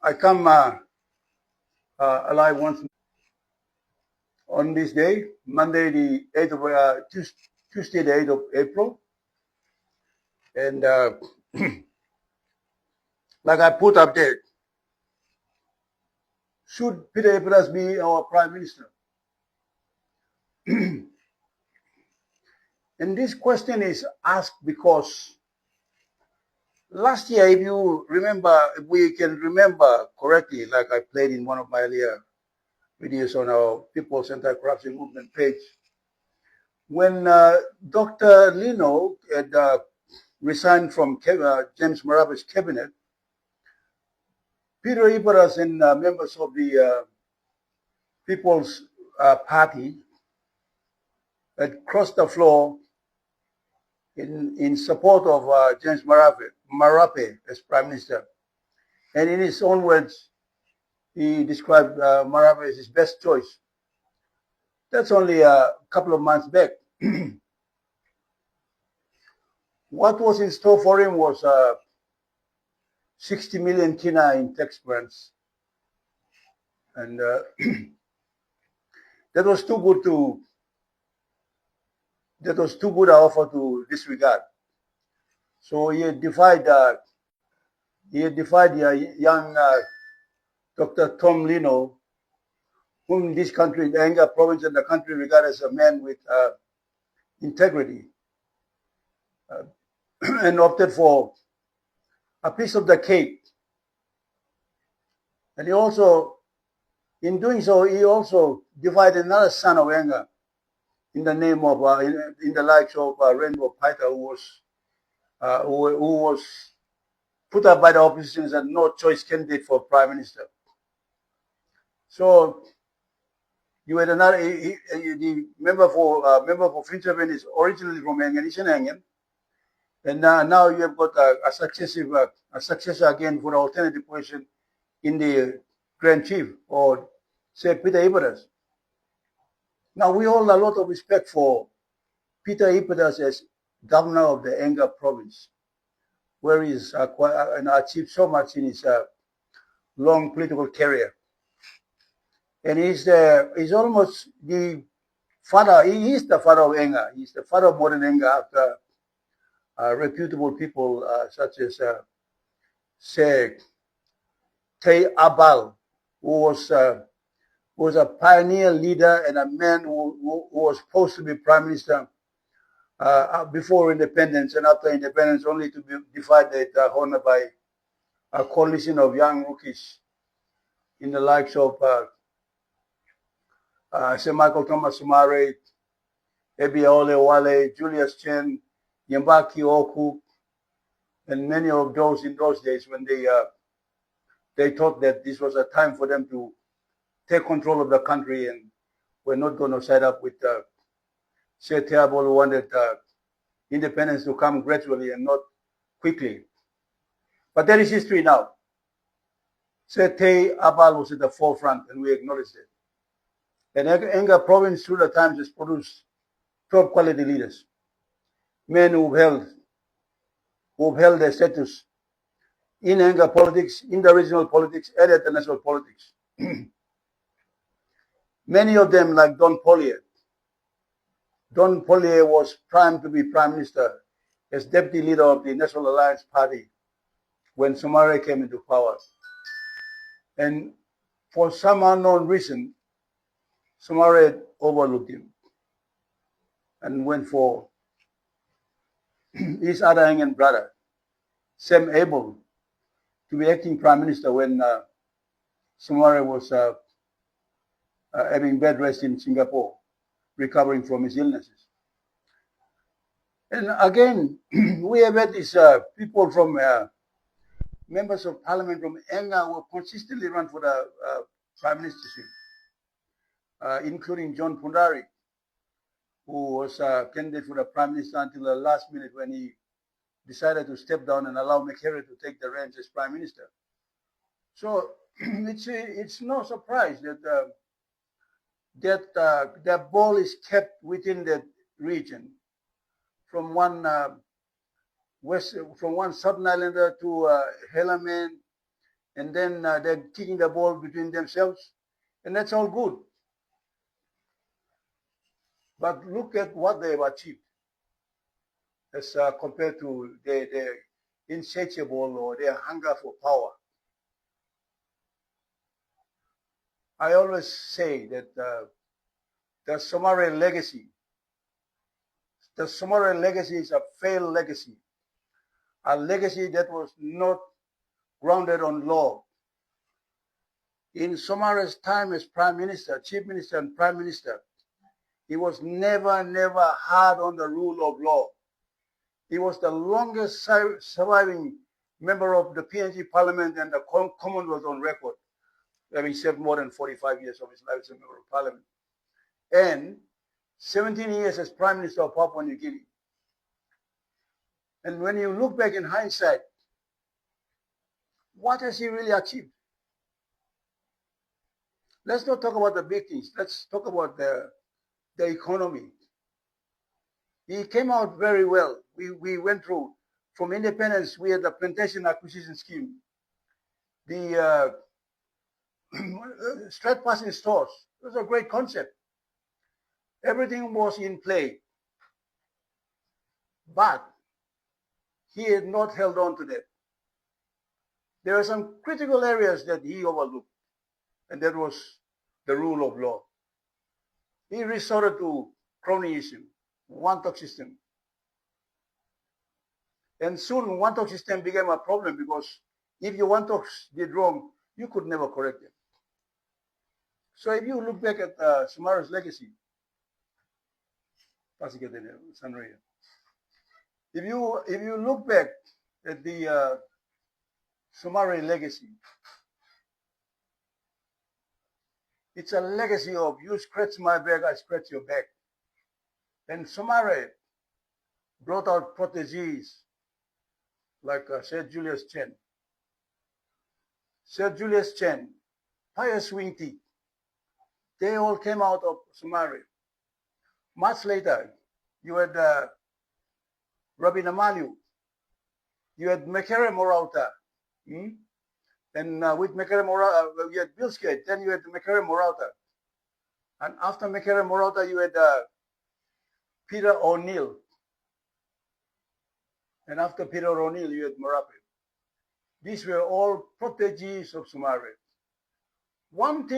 I come alive once on this day, Monday the 8th of Tuesday the 8th of April, and like I put up there, should Peter Ipatas be our Prime Minister? And this question is asked because last year, if you remember, if we can remember correctly, like I played in one of my earlier videos on our People's Anti-Corruption Movement page, when Dr. Lino had resigned from James Marape's cabinet, Peter Ipatas and members of the People's Party had crossed the floor in support of James Marape as Prime Minister. And in his own words, he described Marape as his best choice. That's only a couple of months back. What was in store for him was 60 million kina in tax grants. And that was too good an offer to disregard. So he had defied young Dr. Tom Lino, whom this country, the Enga province and the country regard as a man with integrity, and opted for a piece of the cake. And he also, in doing so, he also divided another son of Enga in the name of, in the likes of Rainbow Paita, who was put up by the opposition as a no-choice candidate for Prime Minister. So you had another, the member for Finchaven is originally from Engen, and now you have got a successor again for the alternative position in the Grand Chief, or say Peter Ipatas. Now we hold a lot of respect for Peter Ipatas as governor of the Enga province, where he's achieved so much in his long political career. And he's almost the father. He is the father of Enga. He's the father of modern Enga after reputable people such as say Tay Abal, who was a pioneer leader and a man who was supposed to be prime minister before independence and after independence, only to be divided honor by a coalition of young rookies in the likes of Sir Michael Thomas Sumare, Ebiole Wale, Julius Chen, Yambaki Oku, and many of those in those days when they thought that this was a time for them to take control of the country and were not going to side up with Sir Teabol, who wanted independence to come gradually and not quickly. But that is history now. Sir Tay Abal was at the forefront, and we acknowledge it. And Enga province through the times has produced top quality leaders, men who've held their status in Enga politics, in the regional politics, and at the national politics. Many of them, like Don Pollier. Don Pollier was primed to be prime minister as deputy leader of the National Alliance Party when Sumare came into power. And for some unknown reason, Sumare overlooked him and went for his other Engan brother, Sam Abel, to be acting prime minister when Sumare was having bed rest in Singapore, recovering from his illnesses. And again, we have had these people from members of parliament from Enga who consistently run for the prime ministership, including John Pundari, who was candidate for the prime minister until the last minute when he decided to step down and allow Makerere to take the reins as prime minister. So it's no surprise that the ball is kept within the region, from one Southern Islander to Helaman, and then they're kicking the ball between themselves, and that's all good. But look at what they've achieved as compared to their insatiable or their hunger for power. I always say that the Somalian legacy is a failed legacy, a legacy that was not grounded on law. In Somalia's time as Prime Minister, Chief Minister and Prime Minister, he was never hard on the rule of law. He was the longest surviving member of the PNG Parliament and the Commonwealth on record, having served more than 45 years of his life as a member of Parliament, and 17 years as Prime Minister of Papua New Guinea. And when you look back in hindsight, what has he really achieved? Let's not talk about the big things. Let's talk about the economy. He came out very well. We went through, from independence, we had the plantation acquisition scheme, the straight passing stores. It was a great concept. Everything was in play. But he had not held on to that. There are some critical areas that he overlooked, and that was the rule of law. He resorted to cronyism, one-talk system. And soon one-talk system became a problem because if your one-talks did wrong, you could never correct them. So if you look back at Somalia's legacy, if you look back at the Somali legacy, it's a legacy of you scratch my back, I scratch your back. And Somali brought out proteges like Sir Julius Chen, Pius Wingti. They all came out of Somali. Much later, you had Rabbi Namalu, you had Mekere Morauta, and with Mekere Morauta, you had Bill Skate, then you had Mekere Morauta. And after Mekere Morauta, you had Peter O'Neill. And after Peter O'Neill, you had Marape. These were all proteges of Somalia. One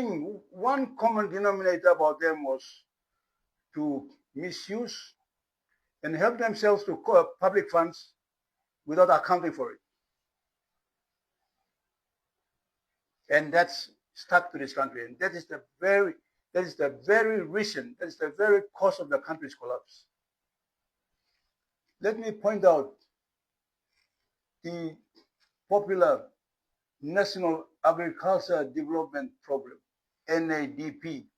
common denominator about them was to misuse and help themselves to public funds without accounting for it. And that's stuck to this country. And that is the very reason, that is the very cause of the country's collapse. Let me point out the popular National Agriculture Development Program, NADP.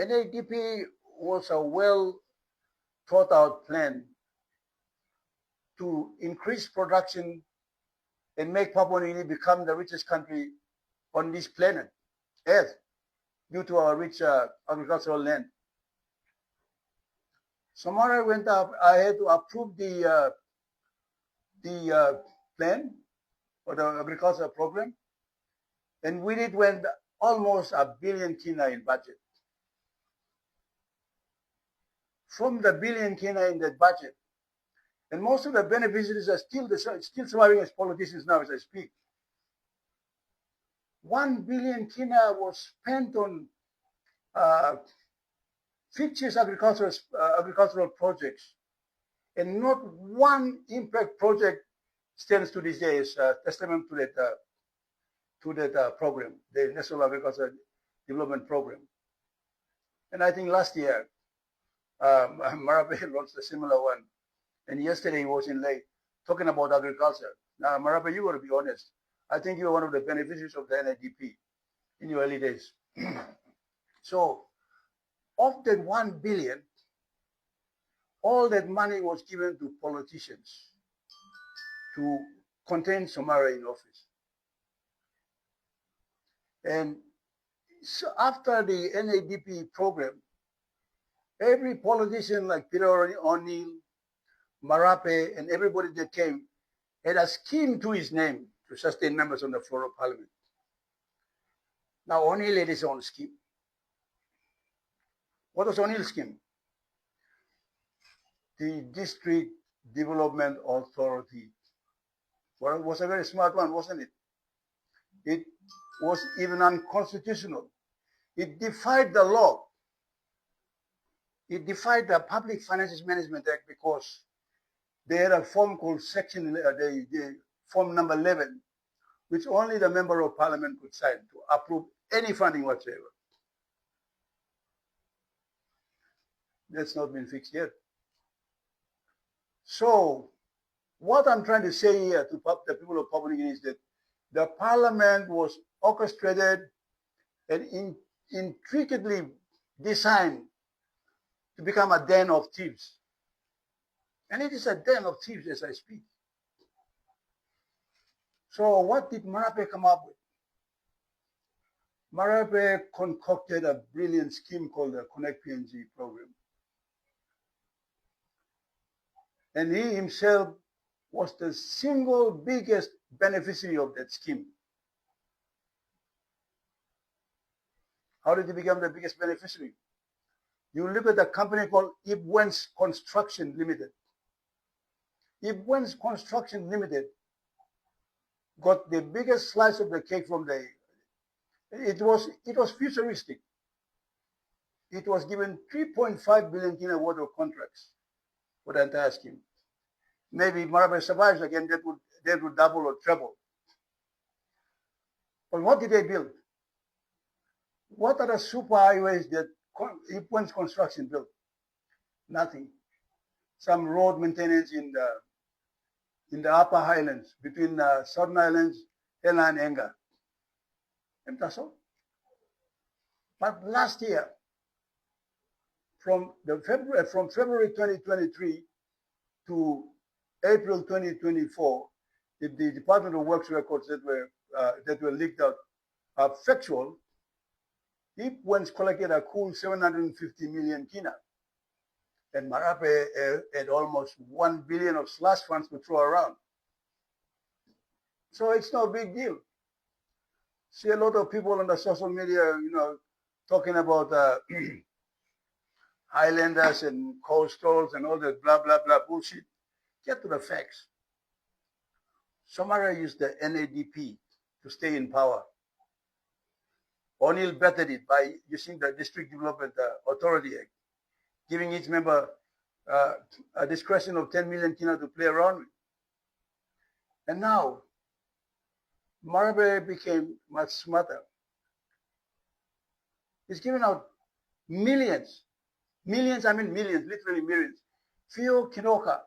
NADP was a well thought out plan to increase production and make Papua New Guinea become the richest country on this planet, Earth, due to our rich agricultural land. Somalia went up ahead to approve the plan or the agricultural program, and with it went almost $1 billion kina in budget. From the billion kina in that budget, and most of the beneficiaries are still surviving as politicians now as I speak. 1 billion kina was spent on fictitious agricultural projects, and not one impact project stands to this day as testament to that program, the National Agricultural Development Program. And I think last year, Marape launched a similar one. And yesterday he was in Ley talking about agriculture. Now, Marape, you got to be honest. I think you were one of the beneficiaries of the NADP in your early days. So, of that 1 billion, all that money was given to politicians to contain Somalia in office. And so after the NADP program, every politician like Peter O'Neill, Marape, and everybody that came had a scheme to his name to sustain members on the floor of Parliament. Now, O'Neill had his own scheme. What was O'Neill's scheme? The District Development Authority. Well, it was a very smart one, wasn't it? It was even unconstitutional. It defied the law. It defied the Public Finances Management Act because they had a form called the form number 11, which only the member of Parliament could sign to approve any funding whatsoever. That's not been fixed yet. So, what I'm trying to say here to the people of Papua New Guinea is that the Parliament was orchestrated and intricately designed to become a den of thieves. And it is a den of thieves as I speak. So what did Marape come up with? Marape concocted a brilliant scheme called the Connect PNG program. And he himself was the single biggest beneficiary of that scheme. How did he become the biggest beneficiary? You look at a company called Ipwens Construction Limited. Ipwens Construction Limited got the biggest slice of the cake from it was futuristic. It was given 3.5 billion kina worth of contracts for the entire scheme. Maybe if Marape survives again, that would double or treble. But what did they build? What are the super highways that Ipwens Construction built? Nothing. Some road maintenance in the upper highlands between Southern Highlands, Hela and Enga. And that's all. But last year, from February 2023 to April 2024, if the Department of Works records that were leaked out are factual, Ipwens collected a cool 750 million kina. And Marape had almost 1 billion of slush funds to throw around. So it's no big deal. See a lot of people on the social media, talking about Highlanders and coastals and all that blah, blah, blah bullshit. Get to the facts. Somara used the NADP to stay in power. O'Neill bettered it by using the District Development Authority Act, giving each member a discretion of 10 million kina to play around with. And now, Marape became much smarter. He's giving out millions, I mean millions, literally millions. Fio Kinoka,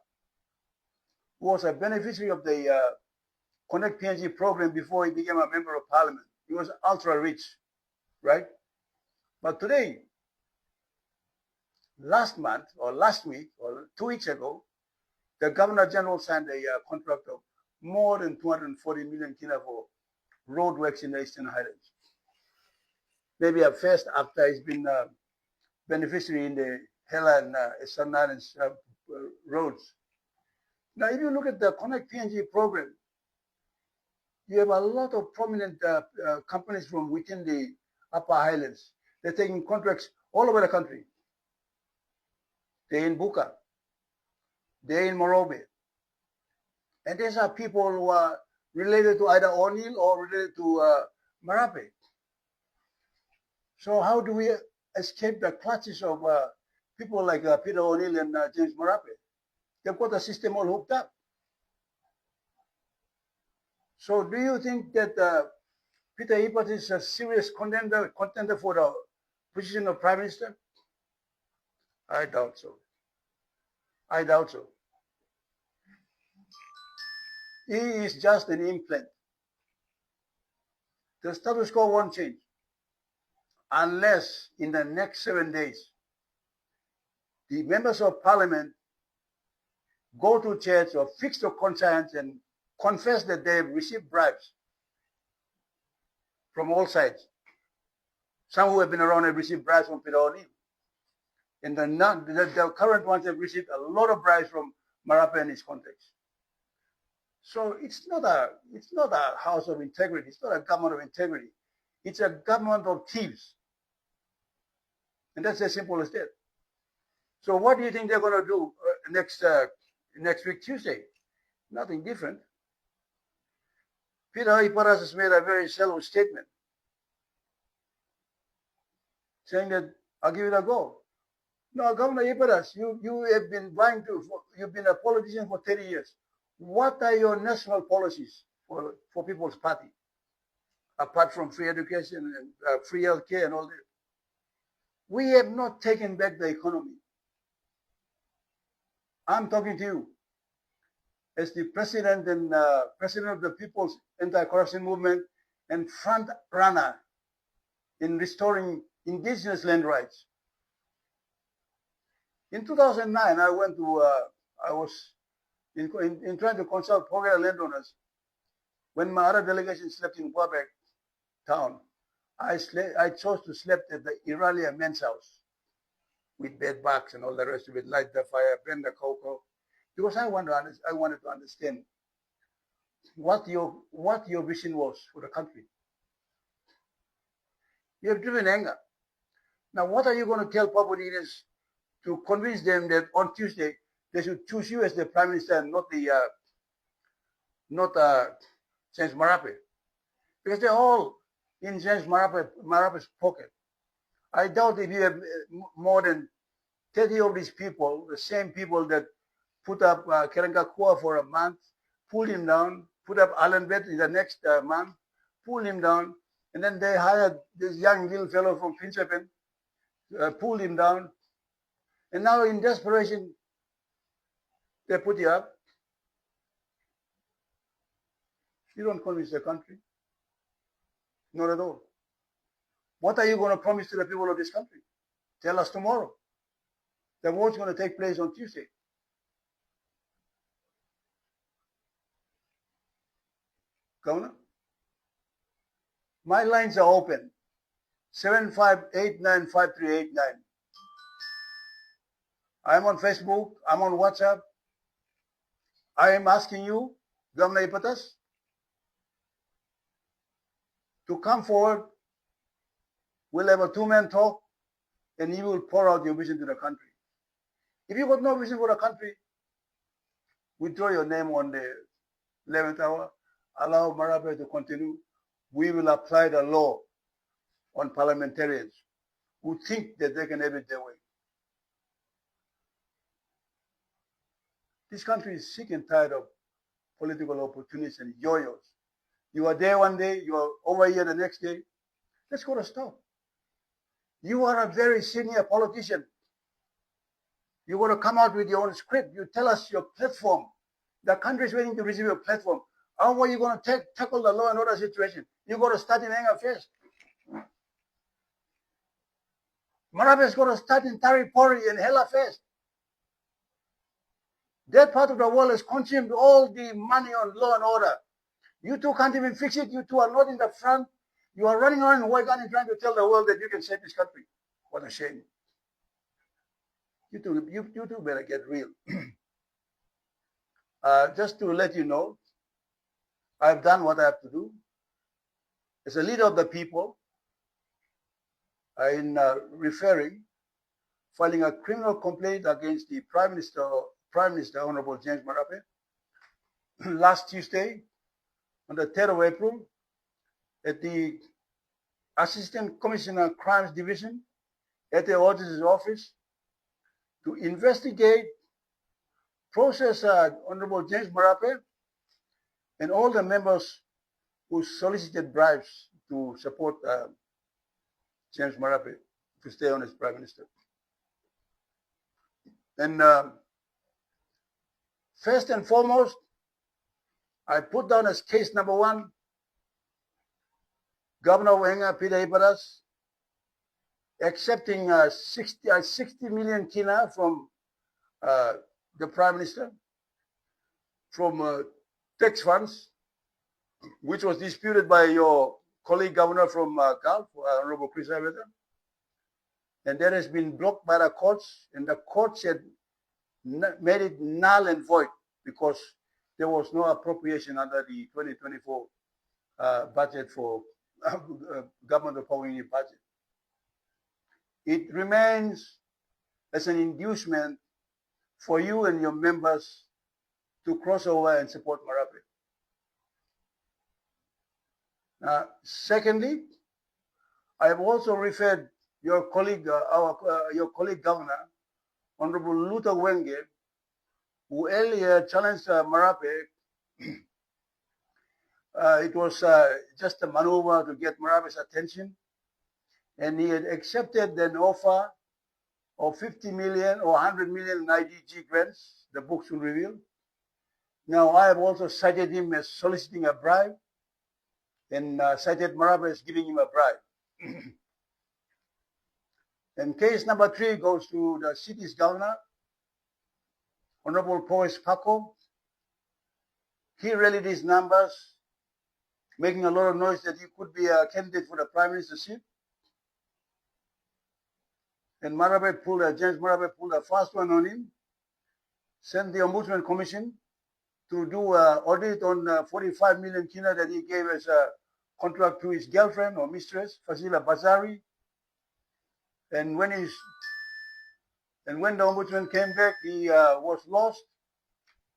who was a beneficiary of the Connect PNG program before he became a member of Parliament. He was ultra rich, right? But today, last month or last week or 2 weeks ago, the Governor General signed a contract of more than 240 million kina for roadworks in the Eastern Highlands. Maybe at first after he's been beneficiary in the Hela and Southern Highlands roads. Now, if you look at the Connect PNG program, you have a lot of prominent companies from within the Upper Highlands. They're taking contracts all over the country. They're in Buka. They're in Morobe. And these are people who are related to either O'Neill or related to Marape. So how do we escape the clutches of people like Peter O'Neill and James Marape? They've got the system all hooked up. So do you think that Peter Ipatas is a serious contender for the position of Prime Minister? I doubt so. I doubt so. He is just an implant. The status quo won't change unless in the next 7 days, the members of Parliament go to church or fix their conscience and confess that they have received bribes from all sides. Some who have been around have received bribes from Peter O'Neill. And the current ones have received a lot of bribes from Marape and his contacts. So it's not a house of integrity. It's not a government of integrity. It's a government of thieves. And that's as simple as that. So what do you think they're going to do next week, Tuesday? Nothing different. Peter Ipatas has made a very shallow statement saying that I'll give it a go. No, Governor Ipatas, you have been you've been a politician for 30 years. What are your national policies for People's Party? Apart from free education and free health care and all that. We have not taken back the economy. I'm talking to you as the president and president of the People's Anti-Corruption Movement and front runner in restoring indigenous land rights. In 2009, I was in trying to consult Papua landowners. When my other delegation slept in Papua town, I chose to sleep at the Iralia men's house with bed bugs and all the rest of it, light the fire, burn the cocoa, because I wanted to understand what your vision was for the country. You have driven anger. Now, what are you going to tell Papua leaders to convince them that on Tuesday they should choose you as the prime minister and not James Marape? Because they're all in James Marape's pocket. I doubt if you have more than 30 of these people, the same people that put up Endemongo Kua for a month, pulled him down, put up Alan Bet in the next month, pulled him down, and then they hired this young little fellow from Finchapen, pulled him down, and now in desperation, they put you up. You don't convince the country. Not at all. What are you going to promise to the people of this country? Tell us tomorrow. The vote's going to take place on Tuesday. Governor, my lines are open. 75895389. I'm on Facebook. I'm on WhatsApp. I am asking you, Governor Ipatas, to come forward. We'll have a two-man talk, and you will pour out your vision to the country. If you got no vision for the country, withdraw your name on the 11th hour, allow Marape to continue. We will apply the law on parliamentarians who think that they can have it their way. This country is sick and tired of political opportunities and yo-yos. You are there one day, you are over here the next day. Let's go to stop. You are a very senior politician. You want to come out with your own script. You tell us your platform. The country is waiting to receive your platform. How are you going to tackle the law and order situation? You got to start in anger first. Marape is going to start in Taripori and Hela first. That part of the world has consumed all the money on law and order. You two can't even fix it. You two are not in the front. You are running around in Waigani trying to tell the world that you can save this country. What a shame. You two better get real. Just to let you know, I've done what I have to do. As a leader of the people, in filing a criminal complaint against the Prime Minister, Honorable James Marape, last Tuesday, on the 3rd of April, at the Assistant Commissioner Crimes Division at the auditor's office to investigate, process Honorable James Marape and all the members who solicited bribes to support James Marape to stay on as Prime Minister. And first and foremost, I put down as case number 1, Governor Wenga Peter Ipatas accepting 60 million kina from the Prime Minister from tax funds, which was disputed by your colleague governor from Gulf, Honorable Chris Ipatas. And that has been blocked by the courts, and the courts had made it null and void because there was no appropriation under the 2024 budget for government of Papua New Guinea budget. It remains as an inducement for you and your members to cross over and support Marape. Secondly, I have also referred your colleague, your colleague governor, Honorable Luther Wenge, who earlier challenged Marape. It was just a maneuver to get Marape's attention, and he had accepted an offer of 50 million or 100 million in IDG grants, the books will reveal. Now, I have also cited him as soliciting a bribe, and cited Marape as giving him a bribe. And case number 3 goes to the city's governor, Honorable Poes Paco. He rallied his numbers, making a lot of noise that he could be a candidate for the prime ministership. And James Marape pulled a fast one on him, sent the Ombudsman Commission to do an audit on 45 million kina that he gave as a contract to his girlfriend or mistress, Fazila Bazari. And when the Ombudsman came back, he was lost.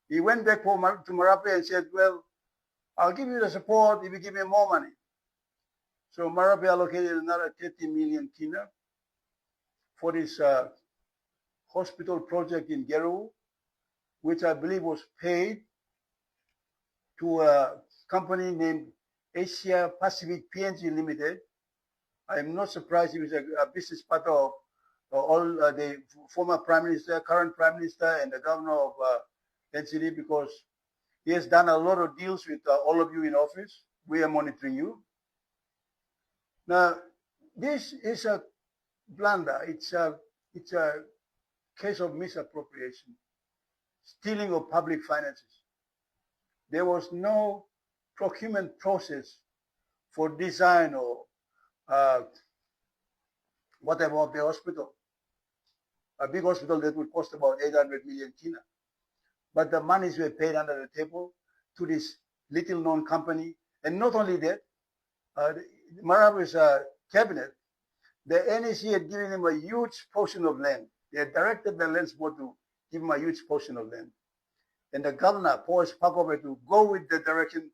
He went back to Marape and said, well, I'll give you the support if you give me more money. So Marape allocated another 30 million kina for this hospital project in Geru, which I believe was paid to a company named Asia Pacific PNG Limited. I am not surprised if it's a business partner of all the former Prime Minister, current Prime Minister, and the Governor of NCD, because he has done a lot of deals with all of you in office. We are monitoring you. Now, this is a blunder. It's a case of misappropriation, stealing of public finances. There was no procurement process for design or whatever of the hospital. A big hospital that would cost about 800 million kina. But the monies were paid under the table to this little known company. And not only that, Marape's cabinet, the NEC had given him a huge portion of land. They had directed the lands board to give him a huge portion of land. And the governor, Poes Paco, to go with the direction